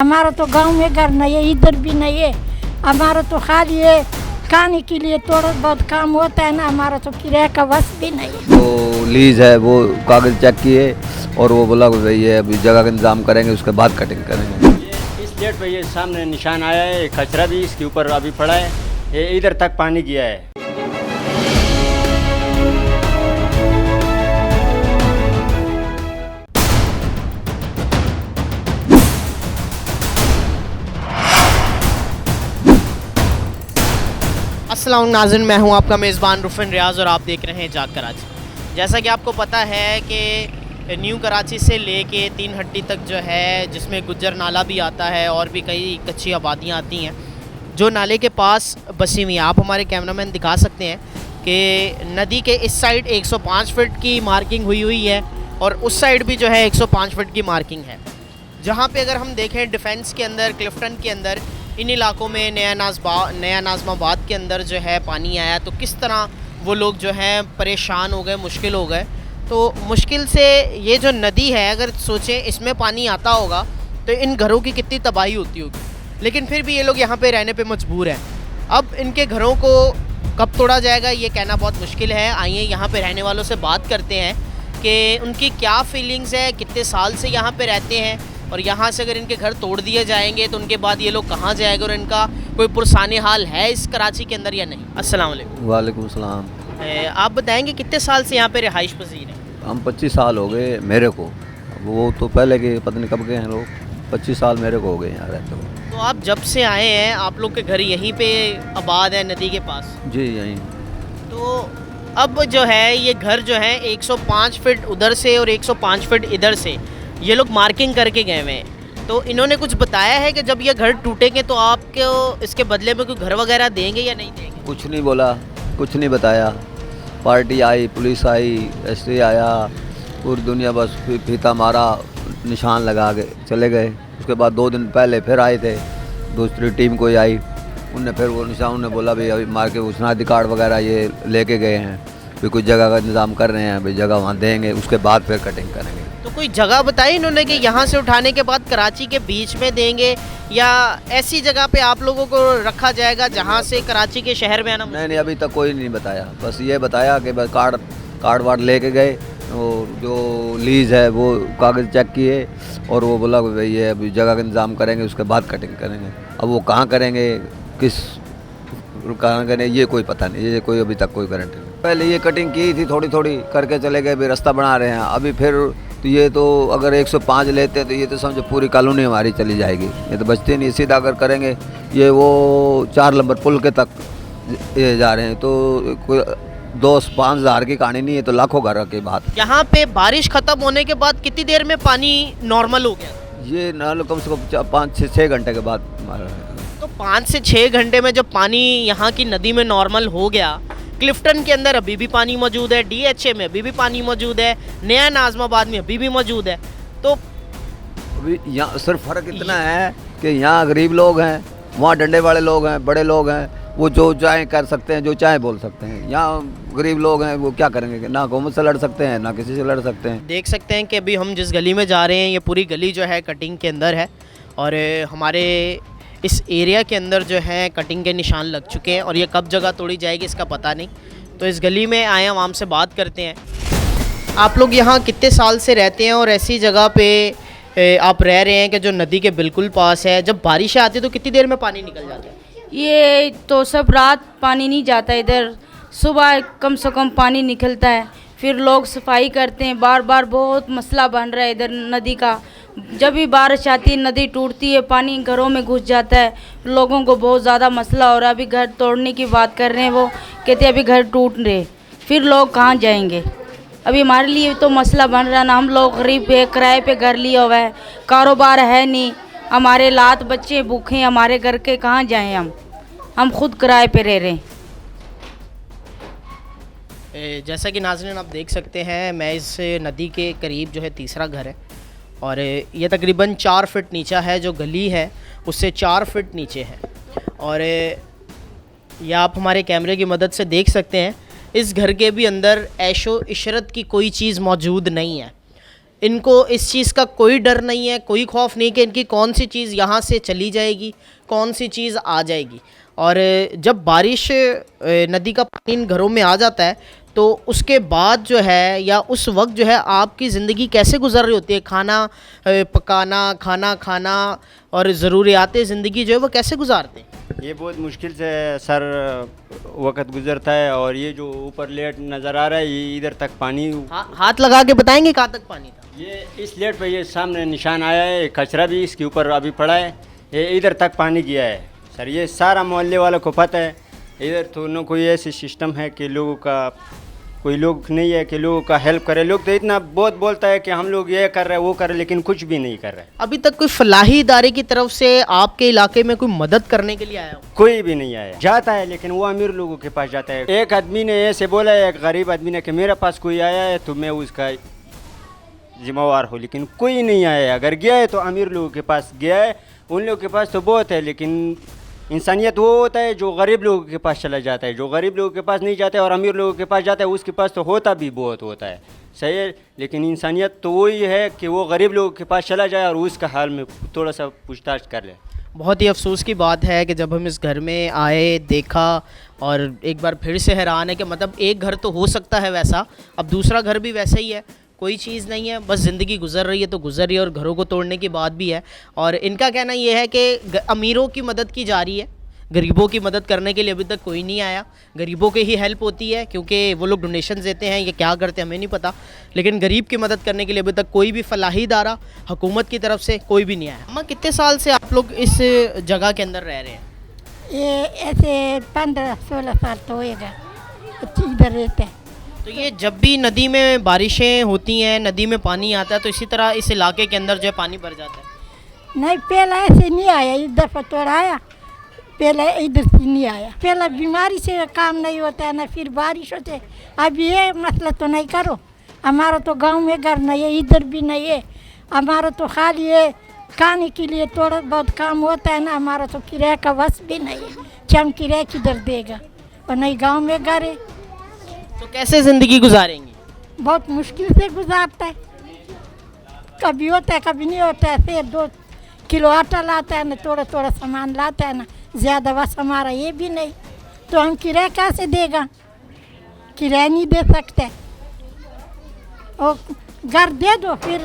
हमारा तो गांव में घर नहीं है, इधर भी नहीं है। हमारा तो खाली है खाने के लिए थोड़ा बहुत काम होता है ना, हमारा तो किराए का बस भी नहीं है। तो लीज है वो कागज चेक किए और वो बोला कि भाई ये अभी जगह का इंतजाम करेंगे, उसके बाद कटिंग करेंगे। ये इस डेट पे ये सामने निशान आया है, कचरा भी इसके ऊपर अभी पड़ा है, ये इधर तक पानी गया है। अस्सलाम नाज़रीन, मैं हूं आपका मेज़बान रुफिन रियाज़ और आप देख रहे हैं जाग कराची। जैसा कि आपको पता है कि न्यू कराची से लेके तीन हट्टी तक जो है, जिसमें गुज्जर नाला भी आता है और भी कई कच्ची आबादियाँ आती हैं जो नाले के पास बसी हुई हैं। आप हमारे कैमरामैन दिखा सकते हैं कि नदी के इस साइड 105 फीट की मार्किंग हुई है और उस साइड भी जो है 105 फीट की मार्किंग है। जहाँ पे अगर हम देखें डिफेंस के अंदर, क्लिफ्टन के अंदर, इन इलाकों में नया नाज़माबाद के अंदर जो है पानी आया, तो किस तरह वो लोग जो हैं परेशान हो गए, मुश्किल हो गए। तो मुश्किल से ये जो नदी है, अगर सोचें इसमें पानी आता होगा तो इन घरों की कितनी तबाही होती होगी, लेकिन फिर भी ये लोग यहाँ पे रहने पे मजबूर हैं। अब इनके घरों को कब तोड़ा जाएगा ये कहना बहुत मुश्किल है। आइए यहाँ पे रहने वालों से बात करते हैं कि उनकी क्या फीलिंग्स है, कितने साल से यहाँ पे रहते हैं और यहाँ से अगर इनके घर तोड़ दिए जाएंगे तो उनके बाद ये लोग कहाँ जाएंगे और इनका कोई पुरसाने हाल है इस कराची के अंदर या नहीं। अस्सलाम वालेकुम। वालेकुम सलाम। आप बताएंगे कितने साल से यहाँ पे रिहाइश पसीर हैं? हम 25 साल हो गए मेरे को, वो तो पहले के पता नहीं कब गए हैं लोग। 25 साल मेरे को हो गए यहाँ रहते हुए। तो आप जब से आए हैं, आप लोग के घर यहीं पे आबाद है नदी के पास? जी यहीं। तो अब जो है ये घर जो है 105 फीट उधर से और 105 फीट इधर से ये लोग मार्किंग करके गए हुए हैं। तो इन्होंने कुछ बताया है कि जब ये घर टूटेंगे तो आपको इसके बदले में कोई घर वगैरह देंगे या नहीं देंगे? कुछ नहीं बोला, कुछ नहीं बताया। पार्टी आई, पुलिस आई, एसटी आया, पूरी दुनिया बस फीता मारा, निशान लगा के चले गए। उसके बाद 2 दिन पहले फिर आए थे, दूसरी टीम कोई आई, उनने फिर वो निशान, उन्होंने बोला भाई अभी मार के शनाख्ती कार्ड वगैरह ये लेके गए हैं, फिर कुछ जगह का इंतज़ाम कर रहे हैं, भाई जगह वहाँ देंगे, उसके बाद फिर कटिंग करेंगे। तो कोई जगह बताई इन्होंने कि यहाँ से उठाने के बाद कराची के बीच में देंगे या ऐसी जगह पे आप लोगों को रखा जाएगा जहाँ से कराची के शहर में आना? नहीं, अभी तक कोई नहीं बताया। बस ये बताया कि बस कार्ड वार्ड लेके गए, और जो लीज है वो कागज़ चेक किए और वो बोला कि भाई ये अभी जगह का इंतज़ाम करेंगे, उसके बाद कटिंग करेंगे। अब वो कहाँ करेंगे, कहाँ करें, ये कोई पता नहीं, ये कोई अभी तक कोई गारंटी नहीं। पहले ये कटिंग की थी, थोड़ी थोड़ी करके चले गए, भी रास्ता बना रहे हैं। अभी फिर तो ये तो अगर 105 लेते तो ये तो समझो पूरी कॉलोनी हमारी चली जाएगी, ये तो बचते नहीं। सीधा अगर करेंगे ये वो 4 नंबर पुल के तक ये जा रहे हैं, तो कोई 2-5 हज़ार की कहानी नहीं है, तो लाखों घर की बात। यहाँ पे बारिश खत्म होने के बाद कितनी देर में पानी नॉर्मल हो गया? ये नाल कम से कम 5-6 घंटे के बाद। तो 5 से 6 घंटे में जब पानी यहाँ की नदी में नॉर्मल हो गया, क्लिफ्टन के अंदर अभी भी पानी मौजूद है, DHA में अभी भी पानी मौजूद है, नया नाज़माबाद में अभी भी मौजूद है, तो अभी यहाँ सिर्फ फ़र्क इतना है कि यहाँ गरीब लोग हैं, वहाँ डंडे वाले लोग हैं, बड़े लोग हैं, वो जो चाहें कर सकते हैं, जो चाहें बोल सकते हैं। यहाँ गरीब लोग हैं, वो क्या करेंगे, ना हुकूमत से लड़ सकते हैं, ना किसी से लड़ सकते हैं। देख सकते हैं कि अभी हम जिस गली में जा रहे हैं, ये पूरी गली जो है कटिंग के अंदर है और हमारे इस एरिया के अंदर जो है कटिंग के निशान लग चुके हैं और ये कब जगह तोड़ी जाएगी इसका पता नहीं। तो इस गली में आए हम, आम से बात करते हैं। आप लोग यहाँ कितने साल से रहते हैं और ऐसी जगह पे आप रह रहे हैं कि जो नदी के बिल्कुल पास है? जब बारिश आती है तो कितनी देर में पानी निकल जाता है? ये तो सब रात पानी नहीं जाता इधर, सुबह कम से कम पानी निकलता है, फिर लोग सफाई करते हैं। बार बार बहुत मसला बन रहा है इधर नदी का। जब भी बारिश आती है नदी टूटती है, पानी घरों में घुस जाता है, लोगों को बहुत ज़्यादा मसला हो रहा है। अभी घर तोड़ने की बात कर रहे हैं, वो कहते हैं अभी घर टूट रहे, फिर लोग कहाँ जाएंगे? अभी हमारे लिए तो मसला बन रहा ना, हम लोग गरीब है, किराए पे घर लिया हुआ है, कारोबार है नहीं, हमारे लात बच्चे भूखे हैं, हमारे घर के कहाँ जाएँ हम खुद किराए पे रह रहे हैं। जैसा कि नाज़रीन आप देख सकते हैं, मैं इस नदी के करीब जो है तीसरा घर है और ये तकरीबन 4 फीट नीचा है, जो गली है उससे 4 फीट नीचे है। और ये आप हमारे कैमरे की मदद से देख सकते हैं, इस घर के भी अंदर ऐशो इशरत की कोई चीज़ मौजूद नहीं है। इनको इस चीज़ का कोई डर नहीं है, कोई खौफ नहीं कि इनकी कौन सी चीज़ यहाँ से चली जाएगी, कौन सी चीज़ आ जाएगी। और जब बारिश नदी का पानी इन घरों में आ जाता है तो उसके बाद जो है या उस वक्त जो है आपकी ज़िंदगी कैसे गुजर रही होती है? खाना पकाना, खाना खाना और ज़रूरियात ज़िंदगी जो है वो कैसे गुजारते हैं? ये बहुत मुश्किल से सर वक्त गुजरता है। और ये जो ऊपर लेट नज़र आ रहा है ये इधर तक पानी हाथ लगा के बताएंगे कहाँ तक पानी था? ये इस लेट पे ये सामने निशान आया है, कचरा भी इसके ऊपर अभी पड़ा है, ये इधर तक पानी गया है सर। ये सारा मोहल्ले वालों को पता है। इधर तो न कोई ऐसी सिस्टम है कि लोगों का कोई लोग नहीं है कि लोगों का हेल्प करे। लोग तो इतना बहुत बोलता है कि हम लोग ये कर रहे हैं वो कर रहे हैं, लेकिन कुछ भी नहीं कर रहे। अभी तक कोई फलाही इदारे की तरफ से आपके इलाके में कोई मदद करने के लिए आया हो? कोई भी नहीं आया। जाता है लेकिन वो अमीर लोगों के पास जाता है। एक आदमी ने ऐसे बोला है, एक गरीब आदमी ने, कि मेरे पास कोई आया है तो मैं उसका जिम्मेवार हूँ, लेकिन कोई नहीं आया है। अगर गया है तो अमीर लोगों के पास गया है, उन लोगों के पास तो बहुत है, लेकिन इंसानियत वो होता है जो गरीब लोगों के पास चला जाता है। जो गरीब लोगों के पास नहीं जाता है और अमीर लोगों के पास जाता है उसके पास तो होता भी बहुत होता है, सही है। लेकिन इंसानियत तो वही है कि वो गरीब लोगों के पास चला जाए और उसका हाल में थोड़ा सा पूछताछ कर ले। बहुत ही अफसोस की बात है कि जब हम इस घर में आए, देखा और एक बार फिर से हैरान है कि मतलब एक घर तो हो सकता है वैसा, अब दूसरा घर भी वैसा ही है, कोई चीज़ नहीं है, बस ज़िंदगी गुजर रही है तो गुजर रही है और घरों को तोड़ने की बात भी है। और इनका कहना ये है कि अमीरों की मदद की जा रही है, गरीबों की मदद करने के लिए अभी तक कोई नहीं आया। गरीबों की ही हेल्प होती है क्योंकि वो लोग डोनेशन देते हैं, ये क्या करते हैं हमें नहीं पता, लेकिन गरीब की मदद करने के लिए अभी तक कोई भी फलाही इदारा हुकूमत की तरफ से कोई भी नहीं आया। अम्मा कितने साल से आप लोग इस जगह के अंदर रह रहे हैं? ये ऐसे 15-16 साल तो होएगा इधर रहते हैं। तो ये जब भी नदी में बारिशें होती हैं, नदी में पानी आता है, तो इसी तरह इस इलाके के अंदर जो है पानी भर जाता है? नहीं, पहला ऐसे नहीं आया, इस दफ़ा थोड़ा आया, पहले इधर से नहीं आया। पहला बीमारी से काम नहीं होता है ना, फिर बारिश होते है। अब ये मसला तो नहीं करो, हमारा तो गांव में घर नहीं है, इधर भी नहीं है, हमारा तो खाली है खाने के लिए थोड़ा बहुत काम होता है ना, हमारा तो किराए का बस भी नहीं है कि हम किराए किधर देगा, और नहीं गांव में घर है। तो कैसे ज़िंदगी गुजारेंगी? बहुत मुश्किल से गुजारता है, कभी होता है कभी नहीं होता है। फिर 2 किलो आटा लाता है ना, थोड़ा थोड़ा सामान लाता है ना, ज़्यादा बस हमारा ये भी नहीं, तो हम किराया कैसे देगा? किराया नहीं दे सकते, और घर दे दो फिर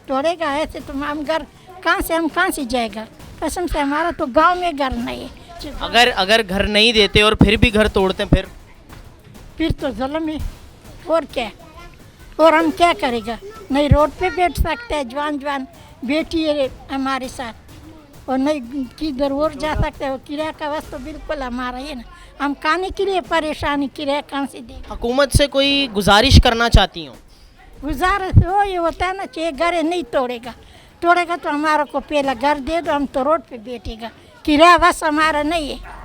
तोड़ेगा। ऐसे तो हम घर कहाँ से जाएगा? कसम से हमारा तो गांव में घर नहीं है। अगर घर नहीं देते और फिर भी घर तोड़ते हैं फिर तो जुल्म है, और क्या? और हम क्या करेगा? नहीं रोड पे बैठ सकते हैं, जवान बेटी है हमारे साथ, और नहीं किधर और जा सकते हो। किराया का वस्त तो बिल्कुल हमारा है ना, हम खाने के लिए परेशानी, किराया कहाँ से दें? हुकूमत से कोई गुजारिश करना चाहती हूँ? गुजारिश हो ये होता है ना, चाहिए घर नहीं तोड़ेगा तो हमारा को पहला घर दे दो, हम तो रोड पे बैठेगा। किराया बस हमारा नहीं है।